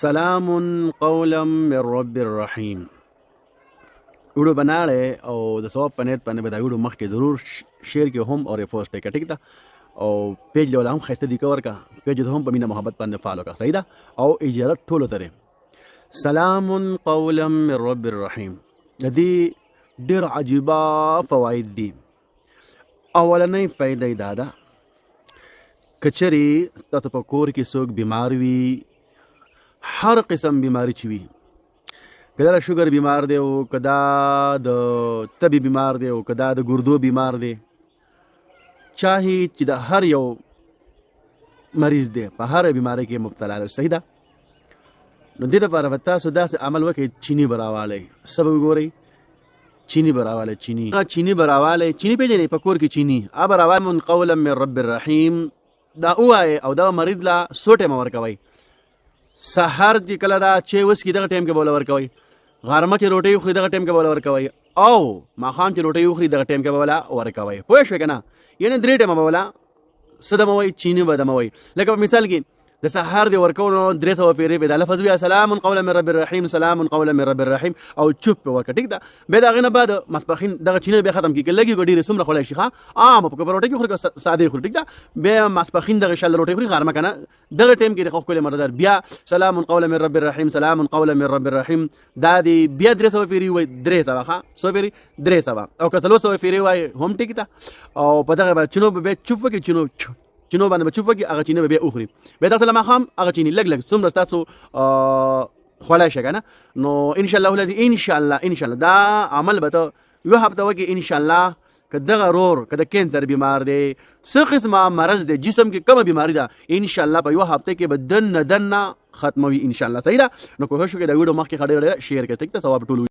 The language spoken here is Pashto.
سلام قولا من رب الرحیم. ویډیو بناړې او د ثواب په نیت باندې به دا ویډیو مخکې ضرور شیر کې هم او ریپوسټ کړئ، ټیک ده. او پیج له هم ښایسته دی کور کا پیج ته هم په مینه محبت باندې فالو کړه، صحیح ده. او اجازه ټولو ته سلام قولا من رب الرحیم. د دې ډېر عجیبه فواید دي. اولنۍ فایده یې دا ده، که چېرې تاسو په کور کې څوک بیمار وي، هر قسم بیماری چې وي، که دا د شوګر بیمار دی او که دا د تبې بیمار دی او که دا د ګردو بیمار دی، چاهي چې د هر یو مریض دی په هر بیماری کې مبتلا دی، صحیح ده. نو دې لپاره به تاسو داسې عمل وکړئ، چینی به راوالی. څه به وګورئ؟ چینی به راوالی. چینی به راوالی. چینی پېژنئ په کور کې چینی به راوالی. قولا من رب الرحیم دا ووایئ او دا مریض له څو ټایمه ورکوئ. سحر چې کله دا چې وسکي دغه ټایم کې به وله ورکوئ، غرمه چې روټۍ وخوري دغه ټایم کې به وله ورکوئ، او ماښام چې روټۍ وخوري دغه ټایم کې به وله ورکوئ. پوه شوې که نه؟ یعنې 3 ټایمه به وله څه دموئ؟ چینی به دموئ. لکه په مثال کې د سحر د ورکولو 300 پیرې به دا لفظ وي، سلام قولا من رب الرحیم، سلام قولا من رب الرحیم، او چوپ په وکړه، ټیک ده. بیا د هغې نه بعد ماسپښین دغه چینی بیا ختم کړي، که لږ وي ډېرې څومره خوړلی شي، عام په روټۍ کې خوري که ساده خوري، ټیک ده. بیا ماسپښین دغه شل روټۍ خوري، غرمه که نه دغه ټایم کې د ښکلی مردار بیا سلام قولا من رب الرحیم، سلام قولا من رب الرحیم. دا دی بیا 300 پیرې وایي، 300 څو پیرې 300، او که 400 پیرې وایي هم ټیک ده. او په دغه به چینو به بیا چوپ وکړي، چینو باندې به چوپ وکړي، هغه چینی به بیا وخوري. بیا تاسو له ماښام هغه چینی لږ څومره ستاسو خوړلی شي که نه، نو انشاءالله العظیم انشاءالله دا عمل به ته یوه هفته وکړي انشاءالله. که دغه رور که د کینسر بیمار دی، څه قسمه مرض دی، جسم کې کومه بیماری ده، انشاءالله په یوه هفته کې به دننه ختموي انشاءالله، صحیح ده. نو کوشش وکړئ دا ویډیو مخکې ښه ډېره شیر کړئ، ټیک ده. ثواب ټول